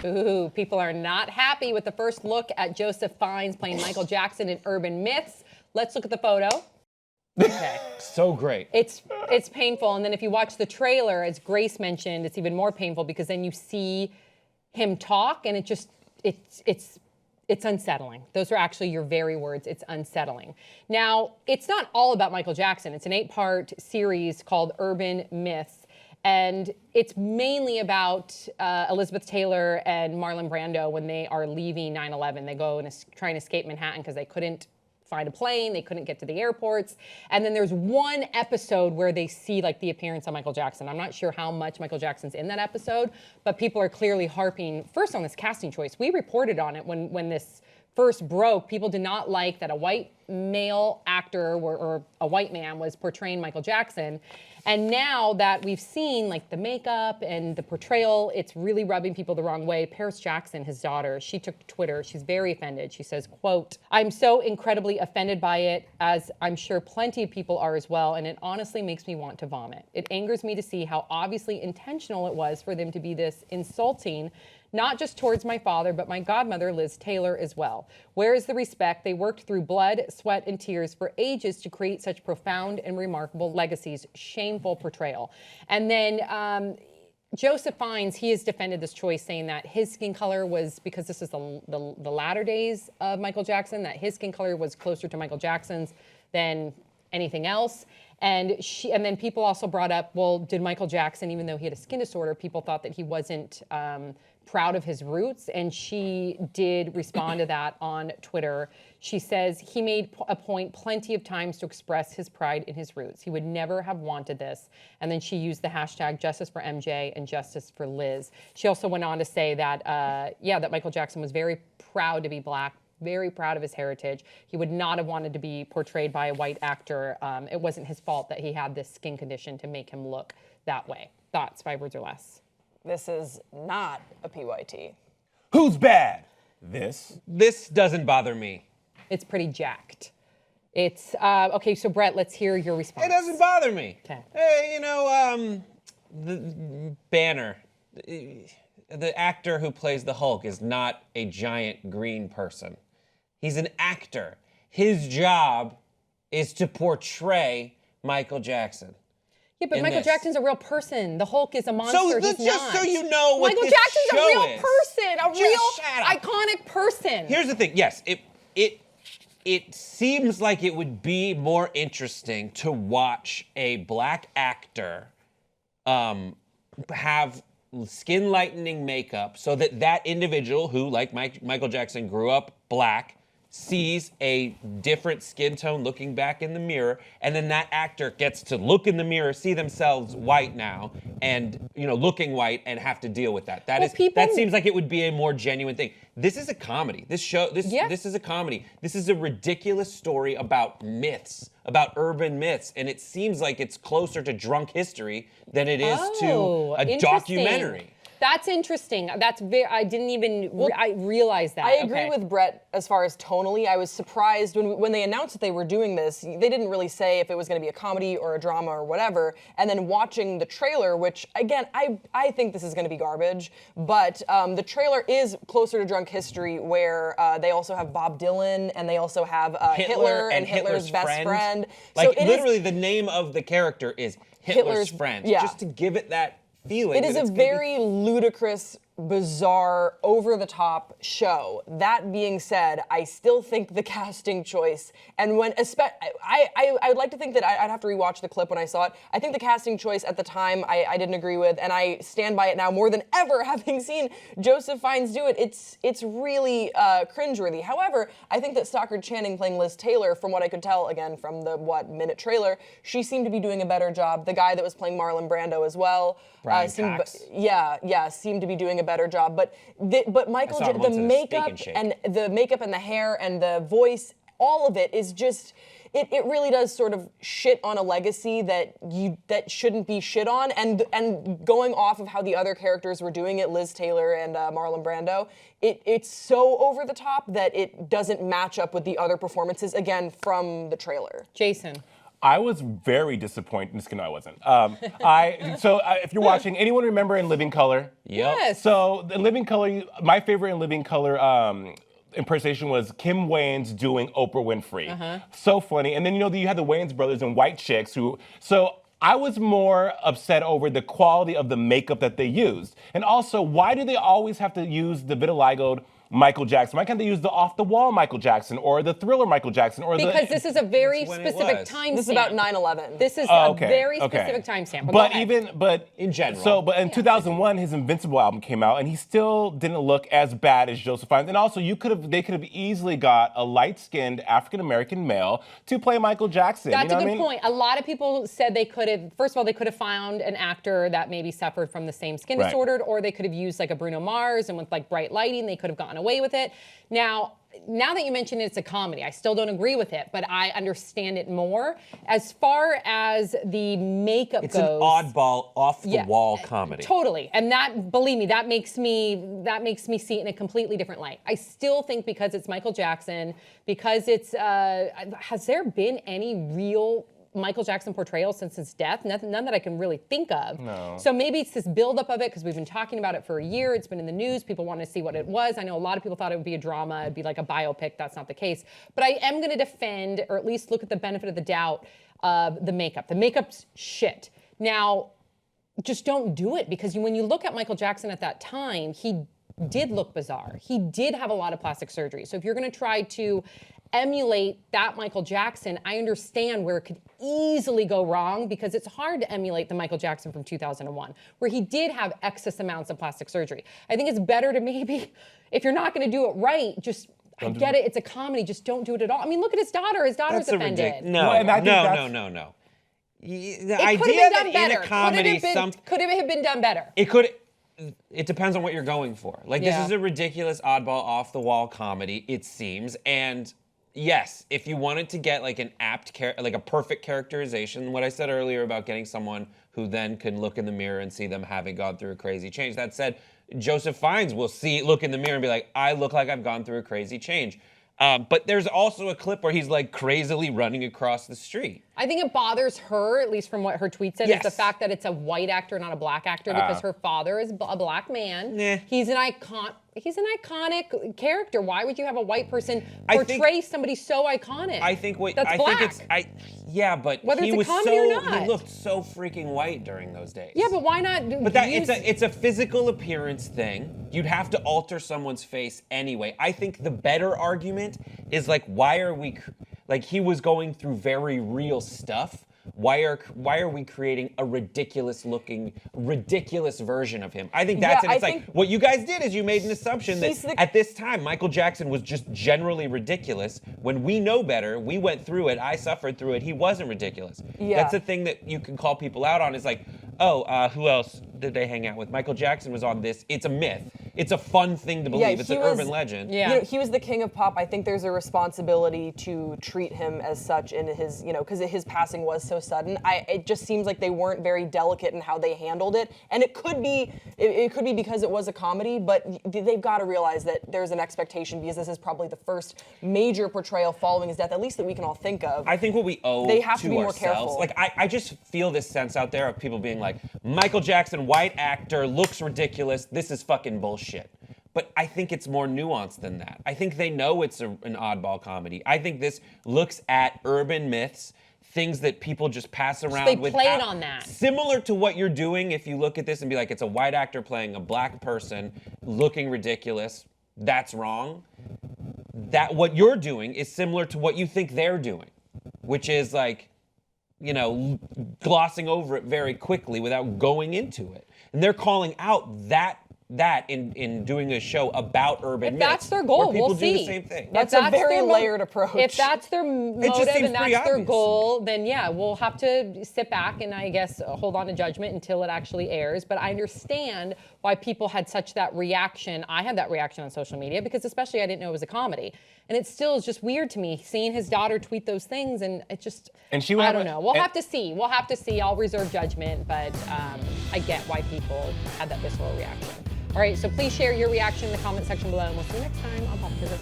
Ooh, people are not happy with the first look at Joseph Fiennes playing Michael Jackson in Urban Myths. Let's look at the photo. Okay. So great. It's painful, and then if you watch the trailer, as Grace mentioned, it's even more painful because then you see him talk, and it's unsettling. Those are actually your very words. It's unsettling. Now, it's not all about Michael Jackson. It's an 8-part series called Urban Myths. And it's mainly about Elizabeth Taylor and Marlon Brando when they are leaving 9/11. They go and try and escape Manhattan because they couldn't find a plane, they couldn't get to the airports. And then there's one episode where they see like the appearance of Michael Jackson. I'm not sure how much Michael Jackson's in that episode, but people are clearly harping first on this casting choice. We reported on it when this first broke. People did not like that a white male actor or a white man was portraying Michael Jackson. And now that we've seen like the makeup and the portrayal, it's really rubbing people the wrong way. Paris Jackson, his daughter, she took to Twitter. She's very offended. She says, quote, "I'm so incredibly offended by it, as I'm sure plenty of people are as well, and it honestly makes me want to vomit. It angers me to see how obviously intentional it was for them to be this insulting, not just towards my father, but my godmother, Liz Taylor, as well. Where is the respect? They worked through blood, sweat, and tears for ages to create such profound and remarkable legacies. Shameful portrayal." And then Joseph Fiennes, he has defended this choice, saying that his skin color was, because this is the latter days of Michael Jackson, that his skin color was closer to Michael Jackson's than anything else. And then people also brought up, well, did Michael Jackson, even though he had a skin disorder, people thought that he wasn't proud of his roots, and she did respond to that on Twitter. She says he made a point plenty of times to express his pride in his roots. He would never have wanted this. And then she used the hashtag justice for MJ and justice for Liz. She also went on to say that, that Michael Jackson was very proud to be Black, very proud of his heritage. He would not have wanted to be portrayed by a white actor. It wasn't his fault that he had this skin condition to make him look that way. Thoughts, 5 words or less? This is not a PYT. Who's bad? This doesn't bother me. It's pretty jacked. It's, okay, so Brett, let's hear your response. It doesn't bother me. Okay. Hey, the Banner, the actor who plays the Hulk is not a giant green person. He's an actor. His job is to portray Michael Jackson. Yeah, but Michael Jackson's a real person. The Hulk is a monster. So he's just not. so you know what Michael this Jackson's show a real is. person, a Just real iconic person. Here's the thing. Yes, it seems like it would be more interesting to watch a Black actor have skin lightening makeup so that individual who, like Michael Jackson, grew up Black, sees a different skin tone looking back in the mirror, and then that actor gets to look in the mirror, see themselves white now, and looking white, and have to deal with that. That seems like it would be a more genuine thing. This is a comedy. This is a comedy. This is a ridiculous story about myths, about urban myths, and it seems like it's closer to drunk history than it is to a documentary. That's interesting. I didn't even realize that. I agree with Brett as far as tonally. I was surprised when they announced that they were doing this. They didn't really say if it was going to be a comedy or a drama or whatever. And then watching the trailer, which again, I think this is going to be garbage, but the trailer is closer to drunk history, where they also have Bob Dylan and they also have Hitler and Hitler's best friend. Like, so literally the name of the character is Hitler's friend. Yeah. Just to give it that feeling. It is a very ludicrous, bizarre, over-the-top show. That being said, I still think the casting choice, and I'd like to think that I'd have to rewatch the clip when I saw it. I think the casting choice at the time I didn't agree with, and I stand by it now more than ever, having seen Joseph Fiennes do it. It's really cringeworthy. However, I think that Stockard Channing playing Liz Taylor, from what I could tell, again, from the minute trailer, she seemed to be doing a better job. The guy that was playing Marlon Brando as well, seemed to be doing a better job. But Michael, the makeup and the hair and the voice, all of it is just, it really does sort of shit on a legacy that shouldn't be shit on. And going off of how the other characters were doing it, Liz Taylor and Marlon Brando, it's so over the top that it doesn't match up with the other performances, again, from the trailer. Jason. I was very disappointed. No, I wasn't. If you're watching, anyone remember In Living Color? Yep. Yes. So in Living Color, my favorite In Living Color impersonation was Kim Wayans doing Oprah Winfrey. So funny. And then you had the Wayans brothers and White Chicks who. So I was more upset over the quality of the makeup that they used, and also why do they always have to use the vitiligoed Michael Jackson? Why can't they use the off-the-wall Michael Jackson or the Thriller Michael Jackson or because this is a very That's when it specific was. timestamp. This is about 9/11. This is okay, a very okay. specific timestamp. But in general. But in 2001, his Invincible album came out, and he still didn't look as bad as Joseph Fiennes. And also, they could have easily got a light-skinned African-American male to play Michael Jackson. That's you know a what good I mean? point. A lot of people said they could have, first of all, they could have found an actor that maybe suffered from the same skin Right. disorder, or they could have used like a Bruno Mars, and with like bright lighting, they could have gotten away with it. Now that you mention it's a comedy, I still don't agree with it, but I understand it more. As far as the makeup It's goes, an oddball, off-the-wall comedy. Totally, and that, believe me, that makes me see it in a completely different light. I still think because it's Michael Jackson, because it's has there been any real Michael Jackson portrayal since his death? None that I can really think of. No. So maybe it's this buildup of it because we've been talking about it for a year. It's been in the news. People want to see what it was. I know a lot of people thought it would be a drama. It'd be like a biopic. That's not the case. But I am going to defend, or at least look at the benefit of the doubt of the makeup. The makeup's shit. Now, just don't do it, because when you look at Michael Jackson at that time, he did look bizarre. He did have a lot of plastic surgery. So if you're going to try to emulate that Michael Jackson, I understand where it could easily go wrong, because it's hard to emulate the Michael Jackson from 2001, where he did have excess amounts of plastic surgery. I think it's better to maybe, if you're not going to do it right, just, I get it, it's a comedy, just don't do it at all. I mean, look at his daughter. His daughter's offended. No, Well, and I think no. The It idea could have been that done better. in a comedy, Could it have been done better? it depends on what you're going for. Like, this Yeah. is a ridiculous, oddball, off-the-wall comedy, it seems, and yes, if you wanted to get like an like a perfect characterization, what I said earlier about getting someone who then can look in the mirror and see them having gone through a crazy change. That said, Joseph Fiennes will look in the mirror and be like, I look like I've gone through a crazy change. But there's also a clip where he's like crazily running across the street. I think it bothers her, at least from what her tweet said, is the fact that it's a white actor, not a black actor, because her father is a black man. Nah. He's an iconic character. Why would you have a white person portray somebody so iconic? I think that's black. But Whether he it's a was comedy or not. he looked so freaking white during those days. Yeah, but why not? But it's a physical appearance thing. You'd have to alter someone's face anyway. I think the better argument is like, why are we, like, he was going through very real stuff. Why are we creating a ridiculous version of him? I think that's it. It's like, what you guys did is you made an assumption that at this time, Michael Jackson was just generally ridiculous. When we know better, we went through it, I suffered through it, he wasn't ridiculous. Yeah. That's the thing that you can call people out on, is like, who else did they hang out with? Michael Jackson was on this. It's a myth. It's a fun thing to believe. It's an urban legend. Yeah. He was the king of pop. I think there's a responsibility to treat him as such in his, because his passing was so sudden. It just seems like they weren't very delicate in how they handled it. And it could be because it was a comedy, but they've got to realize that there's an expectation, because this is probably the first major portrayal following his death, at least that we can all think of. I think what we owe they have to be more ourselves, careful. like I just feel this sense out there of people being like, Michael Jackson, white actor, looks ridiculous, this is fucking bullshit. But I think it's more nuanced than that. I think they know it's an oddball comedy. I think this looks at urban myths, things that people just pass around they with. played on that. Similar to what you're doing if you look at this and be like, it's a white actor playing a black person looking ridiculous. That's wrong. That what you're doing is similar to what you think they're doing, which is like, glossing over it very quickly without going into it. And they're calling out that in doing a show about urban myths. If that's their goal, where people we'll do see. the same thing. That's a very layered approach. If that's their motive seems and that's pretty their obvious goal, then yeah, we'll have to sit back and I guess hold on to judgment until it actually airs. But I understand why people had such that reaction. I had that reaction on social media because especially I didn't know it was a comedy. And it still is just weird to me seeing his daughter tweet those things, and it just, I don't know. We'll have to see. We'll have to see. I'll reserve judgment, but I get why people had that visceral reaction. All right, so please share your reaction in the comment section below, and we'll see you next time on Pop Visit.